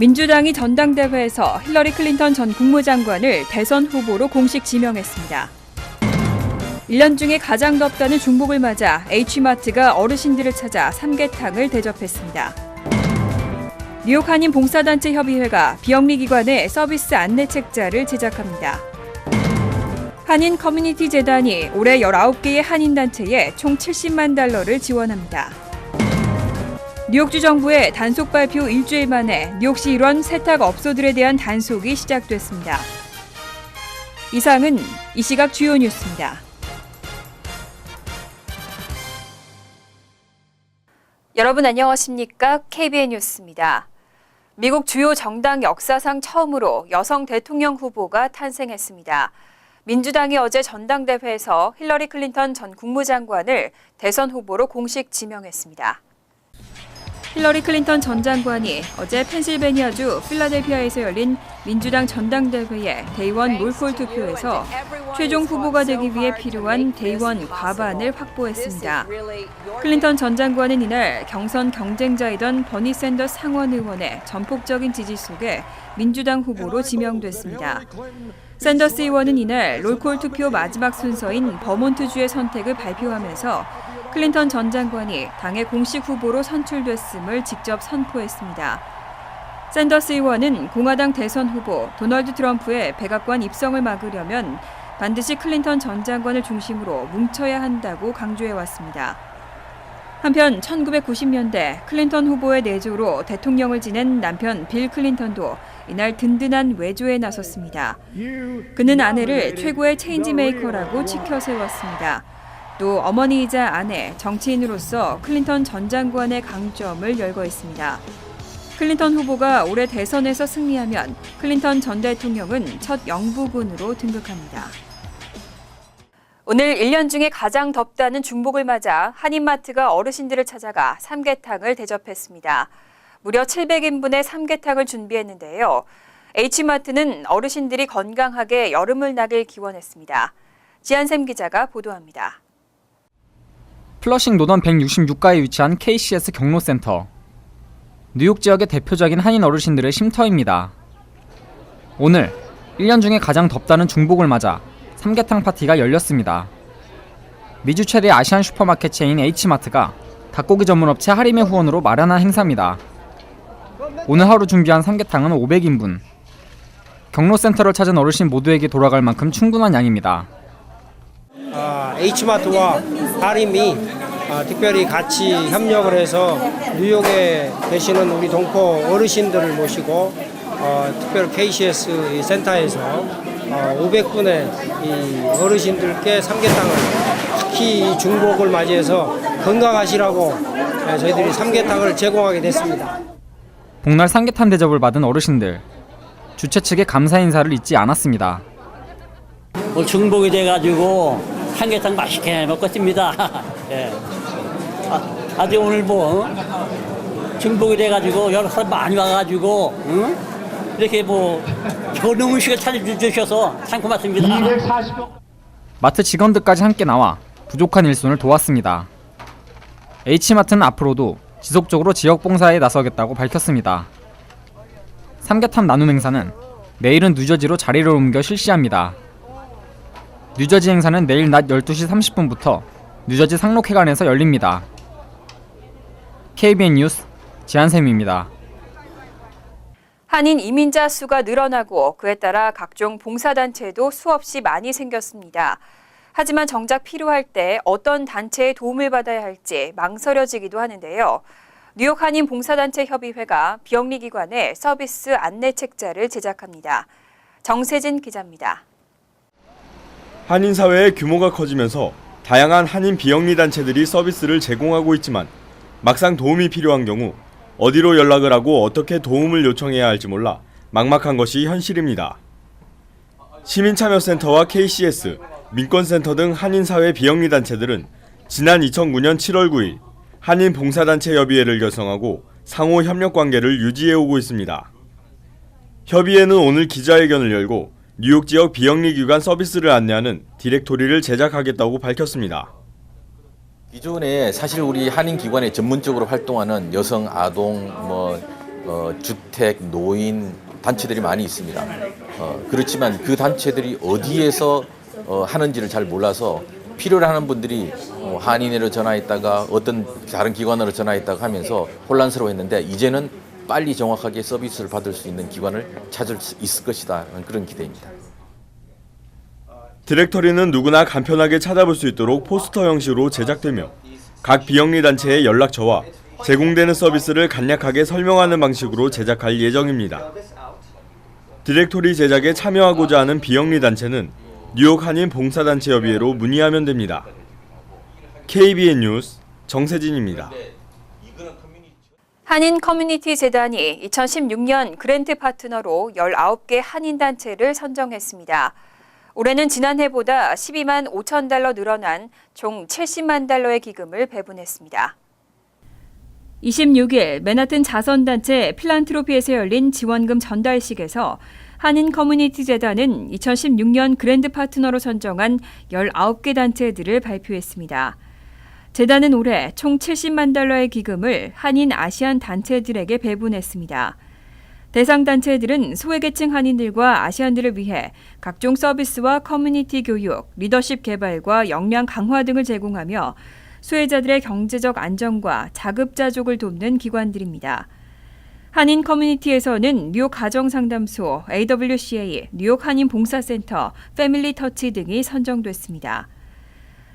민주당이 전당대회에서 힐러리 클린턴 전 국무장관을 대선 후보로 공식 지명했습니다. 1년 중에 가장 덥다는 중복을 맞아 H마트가 어르신들을 찾아 삼계탕을 대접했습니다. 뉴욕 한인 봉사단체 협의회가 비영리기관에 서비스 안내책자를 제작합니다. 한인 커뮤니티 재단이 올해 19개의 한인단체에 총 70만 달러를 지원합니다. 뉴욕주 정부의 단속 발표 일주일 만에 뉴욕시 일원 세탁업소들에 대한 단속이 시작됐습니다. 이상은 이 시각 주요 뉴스입니다. 여러분 안녕하십니까? KBN 뉴스입니다. 미국 주요 정당 역사상 처음으로 여성 대통령 후보가 탄생했습니다. 민주당이 어제 전당대회에서 힐러리 클린턴 전 국무장관을 대선 후보로 공식 지명했습니다. 힐러리 클린턴 전 장관이 어제 펜실베니아주 필라델피아에서 열린 민주당 전당대회의 대의원 롤콜 투표에서 최종 후보가 되기 위해 필요한 대의원 과반을 확보했습니다. 클린턴 전 장관은 이날 경선 경쟁자이던 버니 샌더스 상원 의원의 전폭적인 지지 속에 민주당 후보로 지명됐습니다. 샌더스 의원은 이날 롤콜 투표 마지막 순서인 버몬트주의 선택을 발표하면서 클린턴 전 장관이 당의 공식 후보로 선출됐음을 직접 선포했습니다. 샌더스 의원은 공화당 대선 후보 도널드 트럼프의 백악관 입성을 막으려면 반드시 클린턴 전 장관을 중심으로 뭉쳐야 한다고 강조해왔습니다. 한편 1990년대 클린턴 후보의 내조로 대통령을 지낸 남편 빌 클린턴도 이날 든든한 외조에 나섰습니다. 그는 아내를 최고의 체인지메이커라고 치켜세웠습니다. 또 어머니이자 아내, 정치인으로서 클린턴 전 장관의 강점을 열거했습니다. 클린턴 후보가 올해 대선에서 승리하면 클린턴 전 대통령은 첫 영부군으로 등극합니다. 오늘 1년 중에 가장 덥다는 중복을 맞아 한인마트가 어르신들을 찾아가 삼계탕을 대접했습니다. 무려 700인분의 삼계탕을 준비했는데요. H마트는 어르신들이 건강하게 여름을 나길 기원했습니다. 지한샘 기자가 보도합니다. 플러싱 노던 166가에 위치한 KCS 경로센터. 뉴욕 지역의 대표적인 한인 어르신들의 쉼터입니다. 오늘 1년 중에 가장 덥다는 중복을 맞아 삼계탕 파티가 열렸습니다. 미주 최대 아시안 슈퍼마켓 체인 H마트가 닭고기 전문업체 하림의 후원으로 마련한 행사입니다. 오늘 하루 준비한 삼계탕은 500인분. 경로센터를 찾은 어르신 모두에게 돌아갈 만큼 충분한 양입니다. H마트와 하림이 특별히 같이 협력을 해서 뉴욕에 계시는 우리 동포 어르신들을 모시고 특별 KCS 센터에서 500분의 이 어르신들께 삼계탕을 특히 중복을 맞이해서 건강하시라고 저희들이 삼계탕을 제공하게 됐습니다. 복날 삼계탕 대접을 받은 어르신들. 주최 측의 감사 인사를 잊지 않았습니다. 중복이 돼가지고 삼계탕 맛있게 먹었습니다. 예. 아주 오늘 중복이 돼가지고 여러 사람 많이 와가지고 이렇게 좋은 음식을 찾아주셔서 참 고맙습니다. 마트 직원들까지 함께 나와 부족한 일손을 도왔습니다. H마트는 앞으로도 지속적으로 지역 봉사에 나서겠다고 밝혔습니다. 삼계탕 나눔 행사는 내일은 뉴저지로 자리를 옮겨 실시합니다. 뉴저지 행사는 내일 낮 12시 30분부터 뉴저지 상록회관에서 열립니다. KBN 뉴스 지한샘입니다. 한인 이민자 수가 늘어나고 그에 따라 각종 봉사단체도 수없이 많이 생겼습니다. 하지만 정작 필요할 때 어떤 단체의 도움을 받아야 할지 망설여지기도 하는데요. 뉴욕 한인 봉사단체 협의회가 비영리기관에 서비스 안내책자를 제작합니다. 정세진 기자입니다. 한인 사회의 규모가 커지면서 다양한 한인 비영리 단체들이 서비스를 제공하고 있지만 막상 도움이 필요한 경우 어디로 연락을 하고 어떻게 도움을 요청해야 할지 몰라 막막한 것이 현실입니다. 시민참여센터와 KCS, 민권센터 등 한인사회 비영리 단체들은 지난 2009년 7월 9일 한인 봉사단체 협의회를 결성하고 상호 협력 관계를 유지해오고 있습니다. 협의회는 오늘 기자회견을 열고 뉴욕 지역 비영리 기관 서비스를 안내하는 디렉토리를 제작하겠다고 밝혔습니다. 기존에 사실 우리 한인 기관에 전문적으로 활동하는 여성, 아동, 주택, 노인 단체들이 많이 있습니다. 그렇지만 그 단체들이 어디에서 하는지를 잘 몰라서 필요로 하는 분들이 한인회로 전화했다가 어떤 다른 기관으로 전화했다가 하면서 혼란스러워했는데 이제는 빨리 정확하게 서비스를 받을 수 있는 기관을 찾을 수 있을 것이다 라는 그런 기대입니다. 디렉터리는 누구나 간편하게 찾아볼 수 있도록 포스터 형식으로 제작되며 각 비영리 단체의 연락처와 제공되는 서비스를 간략하게 설명하는 방식으로 제작할 예정입니다. 디렉토리 제작에 참여하고자 하는 비영리 단체는 뉴욕 한인 봉사단체협의회로 문의하면 됩니다. KBN 뉴스 정세진입니다. 한인 커뮤니티 재단이 2016년 그랜트 파트너로 19개 한인 단체를 선정했습니다. 올해는 지난해보다 12만 5천 달러 늘어난 총 70만 달러의 기금을 배분했습니다. 26일 맨하튼 자선단체 필란트로피에서 열린 지원금 전달식에서 한인 커뮤니티 재단은 2016년 그랜드 파트너로 선정한 19개 단체들을 발표했습니다. 재단은 올해 총 70만 달러의 기금을 한인 아시안 단체들에게 배분했습니다. 대상 단체들은 소외계층 한인들과 아시안들을 위해 각종 서비스와 커뮤니티 교육, 리더십 개발과 역량 강화 등을 제공하며 수혜자들의 경제적 안정과 자급자족을 돕는 기관들입니다. 한인 커뮤니티에서는 뉴욕 가정상담소, AWCA, 뉴욕 한인 봉사센터, 패밀리 터치 등이 선정됐습니다.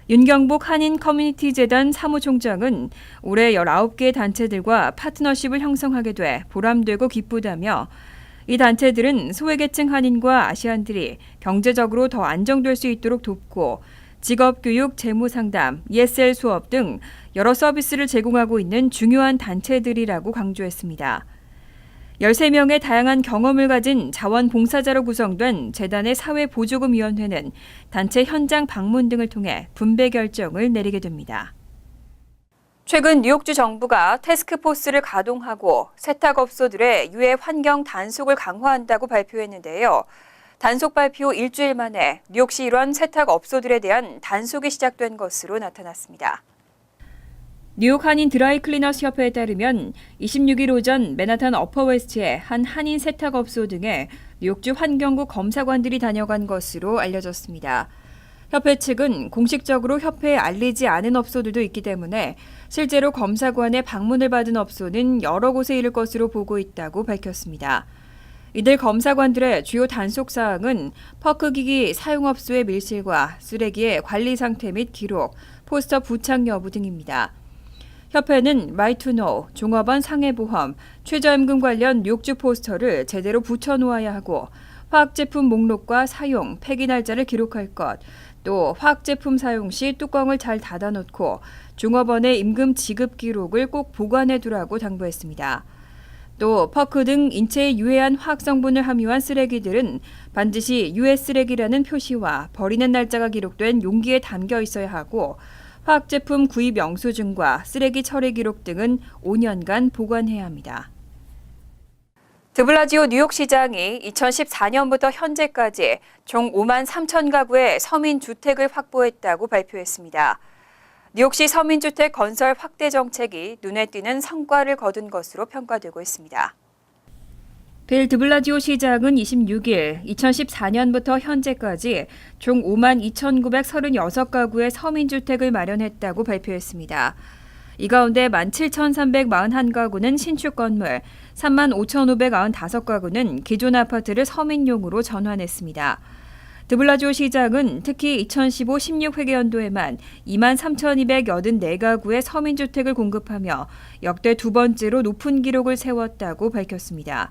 윤경복 한인 커뮤니티 재단 사무총장은 올해 19개 단체들과 파트너십을 형성하게 돼 보람되고 기쁘다며 이 단체들은 소외계층 한인과 아시안들이 경제적으로 더 안정될 수 있도록 돕고 직업교육, 재무상담, ESL 수업 등 여러 서비스를 제공하고 있는 중요한 단체들이라고 강조했습니다. 13명의 다양한 경험을 가진 자원봉사자로 구성된 재단의 사회보조금위원회는 단체 현장 방문 등을 통해 분배 결정을 내리게 됩니다. 최근 뉴욕주 정부가 태스크포스를 가동하고 세탁업소들의 유해 환경 단속을 강화한다고 발표했는데요. 단속 발표 일주일 만에 뉴욕시 일원 세탁업소들에 대한 단속이 시작된 것으로 나타났습니다. 뉴욕 한인 드라이클리너스 협회에 따르면 26일 오전 맨하탄 어퍼웨스트의 한 한인 세탁업소 등에 뉴욕주 환경부 검사관들이 다녀간 것으로 알려졌습니다. 협회 측은 공식적으로 협회에 알리지 않은 업소들도 있기 때문에 실제로 검사관의 방문을 받은 업소는 여러 곳에 이를 것으로 보고 있다고 밝혔습니다. 이들 검사관들의 주요 단속 사항은 퍼크기기 사용업소의 밀실과 쓰레기의 관리 상태 및 기록, 포스터 부착 여부 등입니다. 협회는 Right to Know, 종업원 상해보험, 최저임금 관련 뉴욕주 포스터를 제대로 붙여놓아야 하고 화학제품 목록과 사용, 폐기 날짜를 기록할 것, 또 화학제품 사용 시 뚜껑을 잘 닫아놓고 종업원의 임금 지급 기록을 꼭 보관해두라고 당부했습니다. 또 퍼크 등 인체에 유해한 화학성분을 함유한 쓰레기들은 반드시 유해 쓰레기라는 표시와 버리는 날짜가 기록된 용기에 담겨 있어야 하고 화학제품 구입 영수증과 쓰레기 처리 기록 등은 5년간 보관해야 합니다. 드블라지오 뉴욕시장이 2014년부터 현재까지 총 5만 3천 가구의 서민주택을 확보했다고 발표했습니다. 뉴욕시 서민주택 건설 확대 정책이 눈에 띄는 성과를 거둔 것으로 평가되고 있습니다. 빌 드블라지오 시장은 26일 2014년부터 현재까지 총 5만 2,936가구의 서민주택을 마련했다고 발표했습니다. 이 가운데 17,341가구는 신축 건물, 35,595가구는 기존 아파트를 서민용으로 전환했습니다. 드블라지오 시장은 특히 2015-16회계연도에만 23,284가구의 서민주택을 공급하며 역대 두 번째로 높은 기록을 세웠다고 밝혔습니다.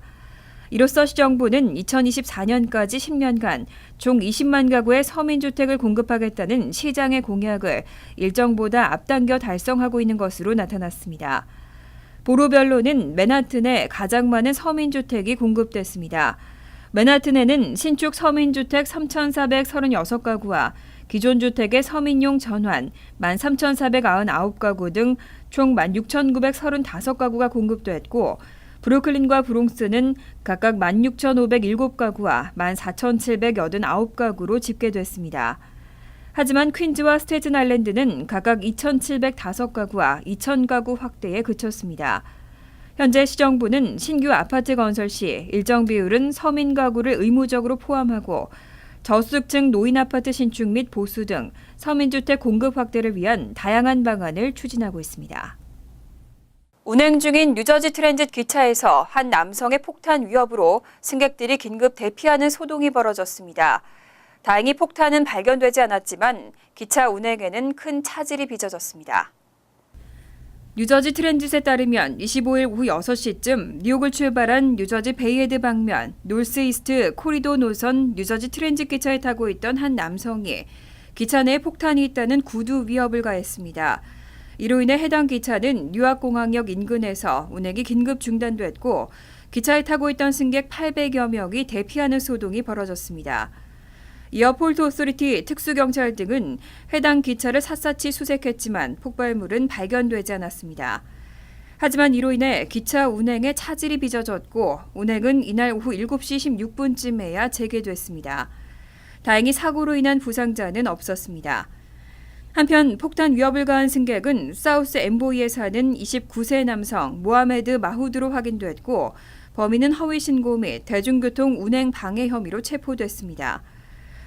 이로써 시정부는 2024년까지 10년간 총 20만 가구의 서민주택을 공급하겠다는 시장의 공약을 일정보다 앞당겨 달성하고 있는 것으로 나타났습니다. 보로별로는 맨하튼에 가장 많은 서민주택이 공급됐습니다. 맨하튼에는 신축 서민주택 3,436가구와 기존 주택의 서민용 전환 13,499가구 등 총 16,935가구가 공급됐고 브루클린과 브롱스는 각각 16,507가구와 14,789가구로 집계됐습니다. 하지만 퀸즈와 스테튼 아일랜드는 각각 2,705가구와 2,000가구 확대에 그쳤습니다. 현재 시정부는 신규 아파트 건설 시 일정 비율은 서민 가구를 의무적으로 포함하고 저소득층 노인 아파트 신축 및 보수 등 서민주택 공급 확대를 위한 다양한 방안을 추진하고 있습니다. 운행 중인 뉴저지 트랜짓 기차에서 한 남성의 폭탄 위협으로 승객들이 긴급 대피하는 소동이 벌어졌습니다. 다행히 폭탄은 발견되지 않았지만 기차 운행에는 큰 차질이 빚어졌습니다. 뉴저지 트랜짓에 따르면 25일 오후 6시쯤 뉴욕을 출발한 뉴저지 베이헤드 방면 노스 이스트 코리도 노선 뉴저지 트랜짓 기차에 타고 있던 한 남성이 기차 내에 폭탄이 있다는 구두 위협을 가했습니다. 이로 인해 해당 기차는 뉴아공항역 인근에서 운행이 긴급 중단됐고 기차에 타고 있던 승객 800여 명이 대피하는 소동이 벌어졌습니다. 이어 폴트 오소리티 특수경찰 등은 해당 기차를 샅샅이 수색했지만 폭발물은 발견되지 않았습니다. 하지만 이로 인해 기차 운행에 차질이 빚어졌고 운행은 이날 오후 7시 16분쯤에야 재개됐습니다. 다행히 사고로 인한 부상자는 없었습니다. 한편 폭탄 위협을 가한 승객은 사우스 엠보이에 사는 29세 남성 모하메드 마후드로 확인됐고 범인은 허위 신고 및 대중교통 운행 방해 혐의로 체포됐습니다.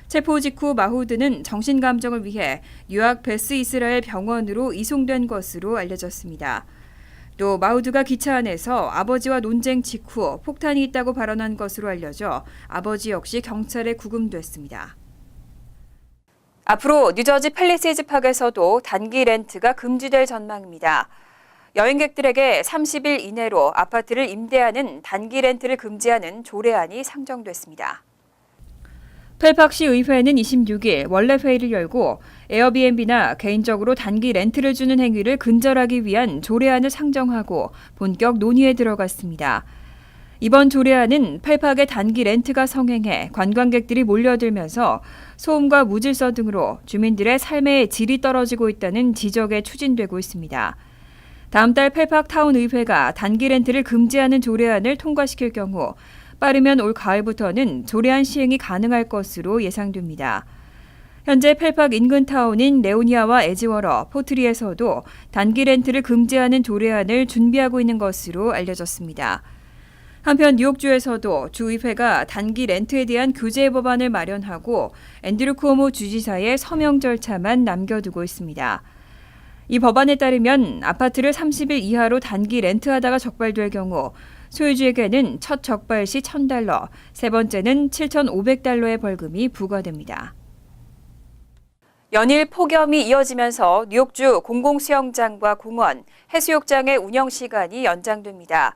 체포 직후 마후드는 정신감정을 위해 뉴욕 베스 이스라엘 병원으로 이송된 것으로 알려졌습니다. 또 마후드가 기차 안에서 아버지와 논쟁 직후 폭탄이 있다고 발언한 것으로 알려져 아버지 역시 경찰에 구금됐습니다. 앞으로 뉴저지 팰리세이즈 파크에서도 단기 렌트가 금지될 전망입니다. 여행객들에게 30일 이내로 아파트를 임대하는 단기 렌트를 금지하는 조례안이 상정됐습니다. 펠팍시 의회는 26일 원래 회의를 열고 에어비앤비나 개인적으로 단기 렌트를 주는 행위를 근절하기 위한 조례안을 상정하고 본격 논의에 들어갔습니다. 이번 조례안은 펠팍의 단기 렌트가 성행해 관광객들이 몰려들면서 소음과 무질서 등으로 주민들의 삶의 질이 떨어지고 있다는 지적에 추진되고 있습니다. 다음 달 펠팍 타운 의회가 단기 렌트를 금지하는 조례안을 통과시킬 경우 빠르면 올 가을부터는 조례안 시행이 가능할 것으로 예상됩니다. 현재 펠팍 인근 타운인 레오니아와 에지워러, 포트리에서도 단기 렌트를 금지하는 조례안을 준비하고 있는 것으로 알려졌습니다. 한편 뉴욕주에서도 주의회가 단기 렌트에 대한 규제 법안을 마련하고 앤드류 쿠오모 주지사의 서명 절차만 남겨두고 있습니다. 이 법안에 따르면 아파트를 30일 이하로 단기 렌트하다가 적발될 경우 소유주에게는 첫 적발 시 $1,000, 세 번째는 $7,500의 벌금이 부과됩니다. 연일 폭염이 이어지면서 뉴욕주 공공수영장과 공원, 해수욕장의 운영 시간이 연장됩니다.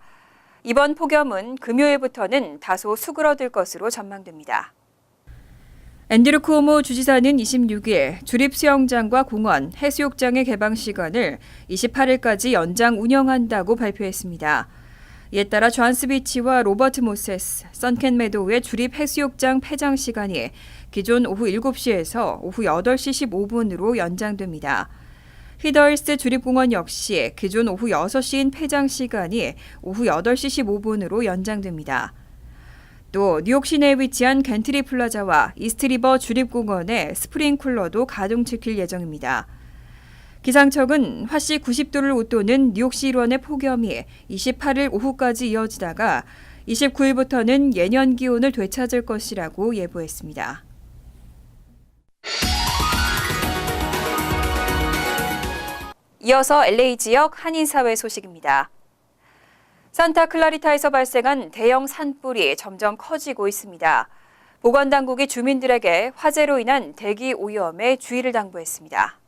이번 폭염은 금요일부터는 다소 수그러들 것으로 전망됩니다. 앤드류 쿠오모 주지사는 26일 주립수영장과 공원, 해수욕장의 개방 시간을 28일까지 연장 운영한다고 발표했습니다. 이에 따라 존스비치와 로버트 모세스, 선켄 메도우의 주립 해수욕장 폐장 시간이 기존 오후 7시에서 오후 8시 15분으로 연장됩니다. 히더힐스 주립공원 역시 기존 오후 6시인 폐장 시간이 오후 8시 15분으로 연장됩니다. 또 뉴욕 시내에 위치한 겐트리 플라자와 이스트리버 주립공원의 스프링쿨러도 가동시킬 예정입니다. 기상청은 화씨 90도를 웃도는 뉴욕시 일원의 폭염이 28일 오후까지 이어지다가 29일부터는 예년 기온을 되찾을 것이라고 예보했습니다. 이어서 LA 지역 한인사회 소식입니다. 산타클라리타에서 발생한 대형 산불이 점점 커지고 있습니다. 보건당국이 주민들에게 화재로 인한 대기 오염에 주의를 당부했습니다.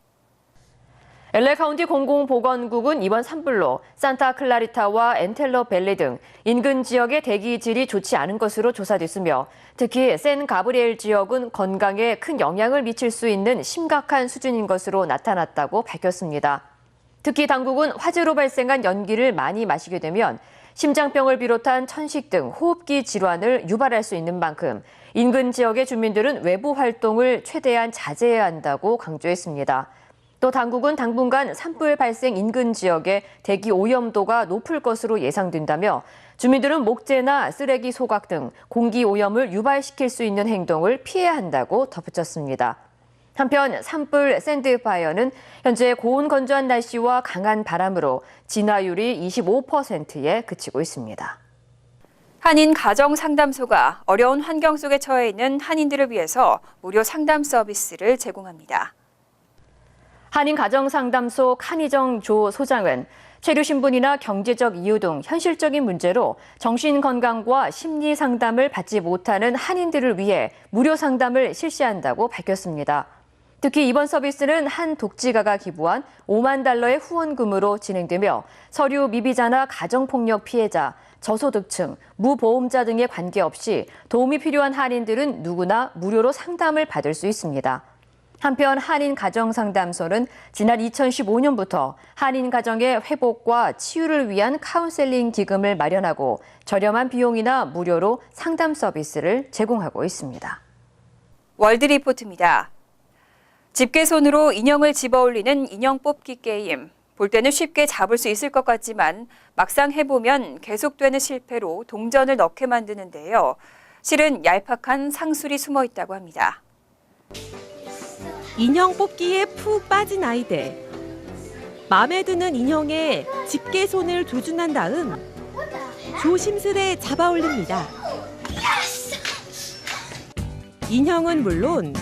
LA 카운티 공공보건국은 이번 산불로 산타클라리타와 엔텔러밸리 등 인근 지역의 대기질이 좋지 않은 것으로 조사됐으며 특히 샌 가브리엘 지역은 건강에 큰 영향을 미칠 수 있는 심각한 수준인 것으로 나타났다고 밝혔습니다. 특히 당국은 화재로 발생한 연기를 많이 마시게 되면 심장병을 비롯한 천식 등 호흡기 질환을 유발할 수 있는 만큼 인근 지역의 주민들은 외부 활동을 최대한 자제해야 한다고 강조했습니다. 또 당국은 당분간 산불 발생 인근 지역의 대기 오염도가 높을 것으로 예상된다며 주민들은 목재나 쓰레기 소각 등 공기 오염을 유발시킬 수 있는 행동을 피해야 한다고 덧붙였습니다. 한편 산불 샌드파이어는 현재 고온 건조한 날씨와 강한 바람으로 진화율이 25%에 그치고 있습니다. 한인 가정상담소가 어려운 환경 속에 처해 있는 한인들을 위해서 무료 상담 서비스를 제공합니다. 한인 가정상담소 한희정 조 소장은 체류 신분이나 경제적 이유 등 현실적인 문제로 정신건강과 심리 상담을 받지 못하는 한인들을 위해 무료 상담을 실시한다고 밝혔습니다. 특히 이번 서비스는 한 독지가가 기부한 $50,000의 후원금으로 진행되며 서류 미비자나 가정폭력 피해자, 저소득층, 무보험자 등에 관계없이 도움이 필요한 한인들은 누구나 무료로 상담을 받을 수 있습니다. 한편 한인 가정상담소는 지난 2015년부터 한인 가정의 회복과 치유를 위한 카운셀링 기금을 마련하고 저렴한 비용이나 무료로 상담 서비스를 제공하고 있습니다. 월드리포트입니다. 집게손으로 인형을 집어올리는 인형 뽑기 게임. 볼 때는 쉽게 잡을 수 있을 것 같지만 막상 해보면 계속되는 실패로 동전을 넣게 만드는데요. 실은 얄팍한 상술이 숨어 있다고 합니다. 인형 뽑기에 푹 빠진 아이들. 마음에 드는 인형에 집게손을 조준한 다음 조심스레 잡아 올립니다. 인형은 물론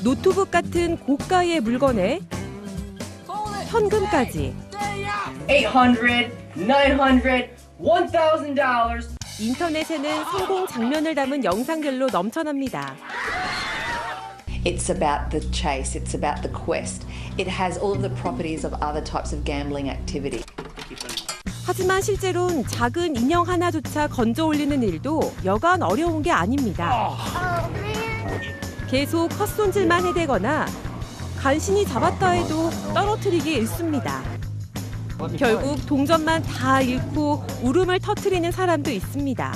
노트북 같은 고가의 물건에 현금까지 $800, $900, $1,000. 인터넷에는 성공 장면을 담은 영상들로 넘쳐납니다. It's about the chase, it's about the quest. It has all of the properties of other types of gambling activity. 하지만 실제로는 작은 인형 하나조차 건져 올리는 일도 여간 어려운 게 아닙니다. 계속 헛손질만 해대거나 간신히 잡았다 해도 떨어뜨리기 일쑤입니다. 결국 동전만 다 잃고 울음을 터뜨리는 사람도 있습니다.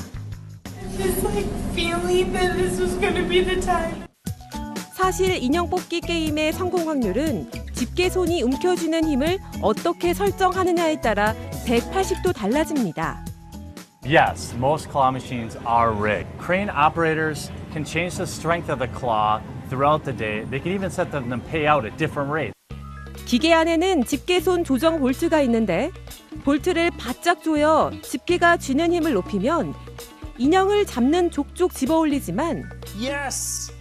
사실 인형 뽑기 게임의 성공 확률은 집게손이 움켜쥐는 힘을 어떻게 설정하느냐에 따라 180도 달라집니다. Yes, most claw machines are rigged. Crane operators can change the strength of the claw throughout the day. They can even set them to pay out at different rates. 기계 안에는 집게손 조정 볼트가 있는데 볼트를 바짝 조여 집게가 쥐는 힘을 높이면 인형을 잡는 족족 집어 올리지만 Yes,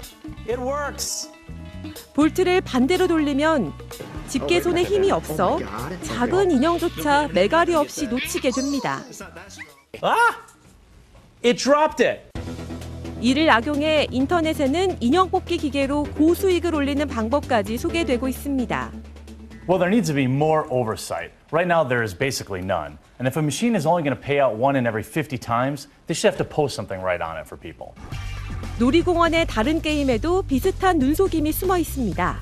it works. 볼트를 반대로 돌리면 집게손에 힘이 없어 작은 인형조차 매가리 없이 놓치게 됩니다. It dropped it. 이를 악용해 인터넷에는 인형 뽑기 기계로 고수익을 올리는 방법까지 소개되고 있습니다. Well, there needs to be more oversight. Right now, there is basically none. And if a machine is only going to pay out one in every 50 times, they should have to post something right on it for people. 놀이공원의 다른 게임에도 비슷한 눈속임이 숨어 있습니다.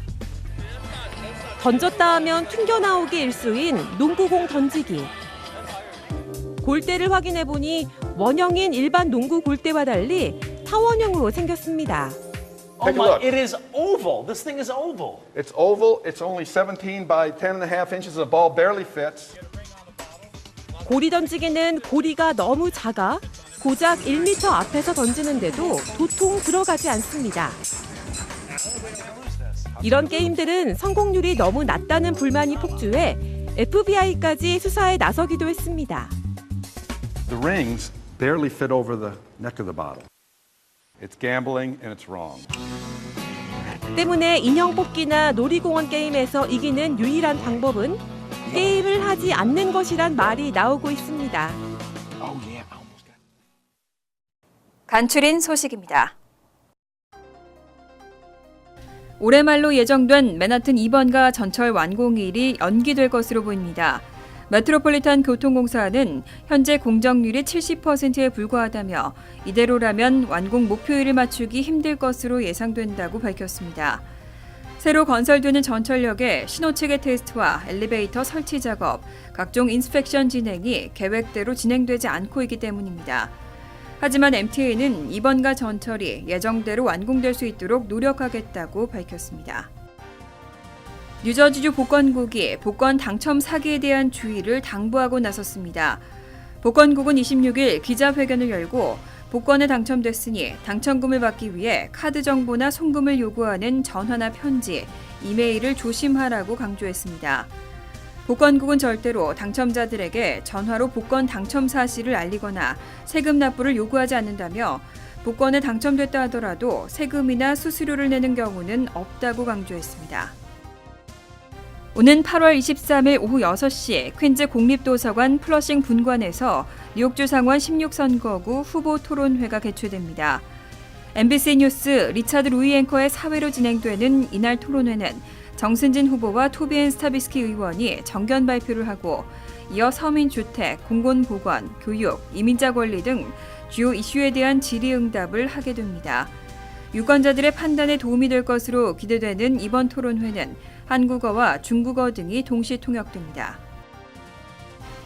던졌다 하면 튕겨나오기 일쑤인 농구공 던지기. 골대를 확인해보니 원형인 일반 농구 골대와 달리 타원형으로 생겼습니다. Oh my, it is oval. This thing is oval. It's oval. It's only 17 by 10.5 inches. The ball barely fits. 고리 던지기는 고리가 너무 작아 고작 1m 앞에서 던지는데도 도통 들어가지 않습니다. 이런 게임들은 성공률이 너무 낮다는 불만이 폭주해 FBI까지 수사에 나서기도 했습니다. The rings barely fit over the neck of the bottle. It's gambling and it's wrong. 때문에 인형 뽑기나 놀이공원 게임에서 이기는 유일한 방법은 게임을 하지 않는 것이란 말이 나오고 있습니다. 간추린 소식입니다. 올해 말로 예정된 맨하튼 2번가 전철 완공일이 연기될 것으로 보입니다. 메트로폴리탄 교통공사는 현재 공정률이 70%에 불과하다며 이대로라면 완공 목표일을 맞추기 힘들 것으로 예상된다고 밝혔습니다. 새로 건설되는 전철역의 신호체계 테스트와 엘리베이터 설치 작업, 각종 인스펙션 진행이 계획대로 진행되지 않고 있기 때문입니다. 하지만 MTA는 2번가 전철이 예정대로 완공될 수 있도록 노력하겠다고 밝혔습니다. 뉴저지주 복권국이 복권 당첨 사기에 대한 주의를 당부하고 나섰습니다. 복권국은 26일 기자회견을 열고 복권에 당첨됐으니 당첨금을 받기 위해 카드 정보나 송금을 요구하는 전화나 편지, 이메일을 조심하라고 강조했습니다. 복권국은 절대로 당첨자들에게 전화로 복권 당첨 사실을 알리거나 세금 납부를 요구하지 않는다며 복권에 당첨됐다 하더라도 세금이나 수수료를 내는 경우는 없다고 강조했습니다. 오는 8월 23일 오후 6시 퀸즈 공립도서관 플러싱 분관에서 뉴욕주 상원 16선거구 후보 토론회가 개최됩니다. MBC 뉴스 리차드 루이 앵커의 사회로 진행되는 이날 토론회는 정승진 후보와 토비앤 스타비스키 의원이 정견 발표를 하고 이어 서민주택, 공공보건, 교육, 이민자 권리 등 주요 이슈에 대한 질의응답을 하게 됩니다. 유권자들의 판단에 도움이 될 것으로 기대되는 이번 토론회는 한국어와 중국어 등이 동시 통역됩니다.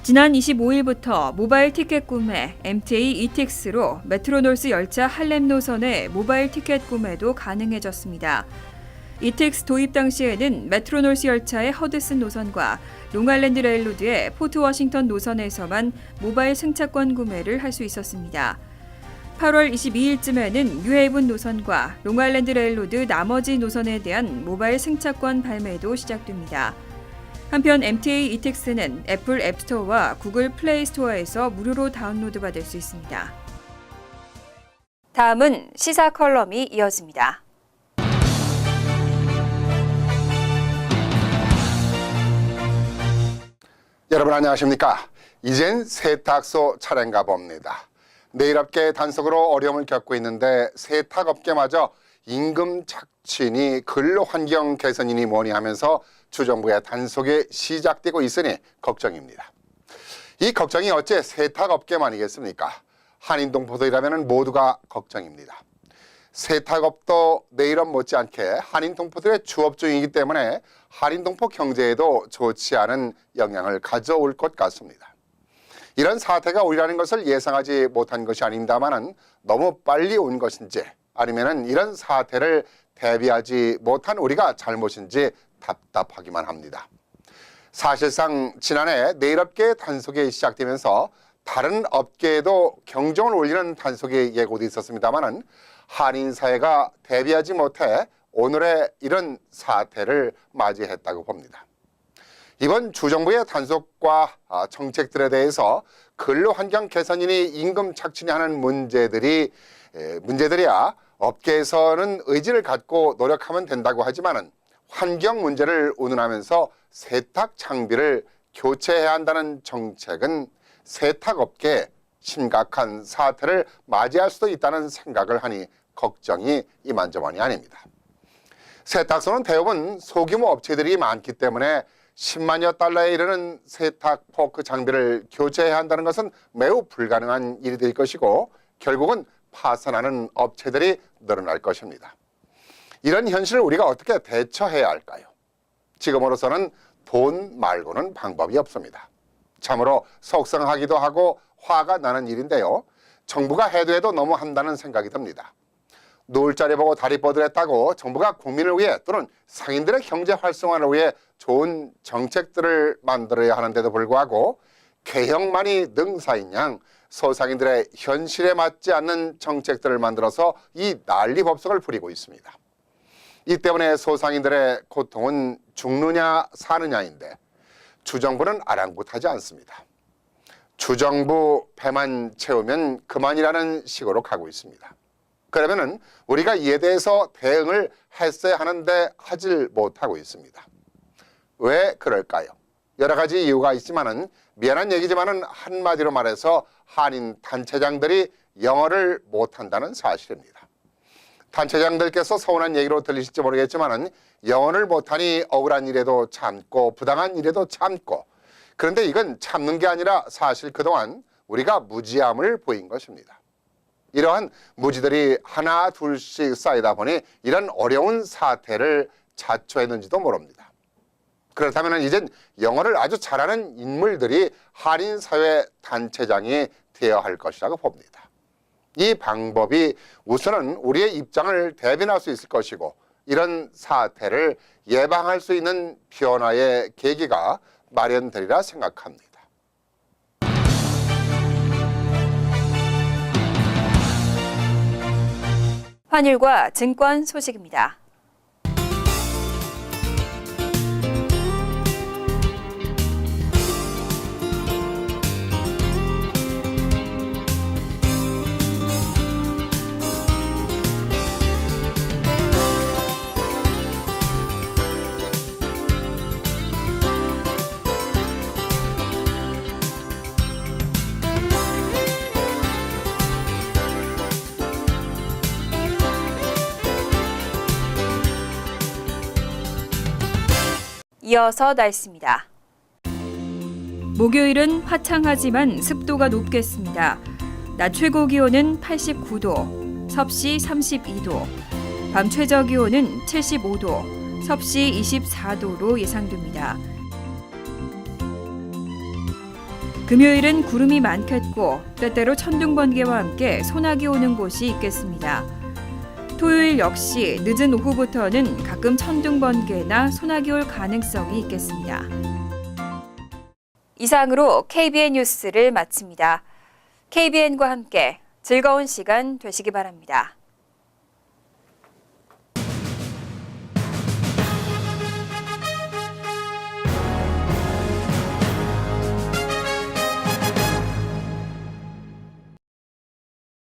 지난 25일부터 모바일 티켓 구매, MTA ETX로 메트로놀스 열차 할렘 노선의 모바일 티켓 구매도 가능해졌습니다. ETX 도입 당시에는 메트로놀스 열차의 허드슨 노선과 롱아일랜드 레일로드의 포트 워싱턴 노선에서만 모바일 승차권 구매를 할 수 있었습니다. 8월 22일쯤에는 뉴헤이븐 노선과 롱아일랜드 레일로드 나머지 노선에 대한 모바일 승차권 발매도 시작됩니다. 한편 MTA ETX는 애플 앱스토어와 구글 플레이 스토어에서 무료로 다운로드 받을 수 있습니다. 다음은 시사 컬럼이 이어집니다. 여러분 안녕하십니까? 이젠 세탁소 차례인가 봅니다. 내일업계 단속으로 어려움을 겪고 있는데 세탁업계마저 임금 착취니 근로환경 개선이니 뭐니 하면서 주정부의 단속이 시작되고 있으니 걱정입니다. 이 걱정이 어째 세탁업계만이겠습니까? 한인동포들이라면 모두가 걱정입니다. 세탁업도 내일업 못지않게 한인동포들의 주업 중이기 때문에 한인동포 경제에도 좋지 않은 영향을 가져올 것 같습니다. 이런 사태가 오리라는 것을 예상하지 못한 것이 아닙니다만은 너무 빨리 온 것인지 아니면은 이런 사태를 대비하지 못한 우리가 잘못인지 답답하기만 합니다. 사실상 지난해 내일업계 단속이 시작되면서 다른 업계에도 경종을 울리는 단속이 예고돼 있었습니다만은 한인 사회가 대비하지 못해 오늘의 이런 사태를 맞이했다고 봅니다. 이번 주정부의 단속과 정책들에 대해서 근로환경 개선이니 임금 착취니 하는 문제들이야 업계에서는 의지를 갖고 노력하면 된다고 하지만은 환경 문제를 운운하면서 세탁 장비를 교체해야 한다는 정책은 세탁업계에 심각한 사태를 맞이할 수도 있다는 생각을 하니 걱정이 이만저만이 아닙니다. 세탁소는 대부분 소규모 업체들이 많기 때문에 10만여 달러에 이르는 세탁 포크 장비를 교체해야 한다는 것은 매우 불가능한 일이 될 것이고 결국은 파산하는 업체들이 늘어날 것입니다. 이런 현실을 우리가 어떻게 대처해야 할까요? 지금으로서는 돈 말고는 방법이 없습니다. 참으로 속상하기도 하고 화가 나는 일인데요. 정부가 해도 너무 한다는 생각이 듭니다. 누울 자리 보고 다리 뻗으랬다고 정부가 국민을 위해 또는 상인들의 경제 활성화를 위해 좋은 정책들을 만들어야 하는데도 불구하고 개혁만이 능사인 양 소상인들의 현실에 맞지 않는 정책들을 만들어서 이 난리법석을 부리고 있습니다. 이 때문에 소상인들의 고통은 죽느냐 사느냐인데 주정부는 아랑곳하지 않습니다. 주정부 배만 채우면 그만이라는 식으로 가고 있습니다. 그러면은 우리가 이에 대해서 대응을 했어야 하는데 하질 못하고 있습니다. 왜 그럴까요? 여러 가지 이유가 있지만은 미안한 얘기지만은 한마디로 말해서 한인 단체장들이 영어를 못한다는 사실입니다. 단체장들께서 서운한 얘기로 들리실지 모르겠지만은 영어를 못하니 억울한 일에도 참고 부당한 일에도 참고 그런데 이건 참는 게 아니라 사실 그동안 우리가 무지함을 보인 것입니다. 이러한 무지들이 하나 둘씩 쌓이다 보니 이런 어려운 사태를 자초했는지도 모릅니다. 그렇다면 이젠 영어를 아주 잘하는 인물들이 한인사회 단체장이 되어야 할 것이라고 봅니다. 이 방법이 우선은 우리의 입장을 대변할 수 있을 것이고 이런 사태를 예방할 수 있는 변화의 계기가 마련되리라 생각합니다. 환율과 증권 소식입니다. 이어서 날씨입니다. 목요일은 화창하지만 습도가 높겠습니다. 낮 최고 기온은 89도, 섭씨 32도, 밤 최저 기온은 75도, 섭씨 24도로 예상됩니다. 금요일은 구름이 많겠고 때때로 천둥 번개와 함께 소나기 오는 곳이 있겠습니다. 토요일 역시 늦은 오후부터는 가끔 천둥 번개나 소나기 올 가능성이 있겠습니다. 이상으로 KBN 뉴스를 마칩니다. KBN과 함께 즐거운 시간 되시기 바랍니다.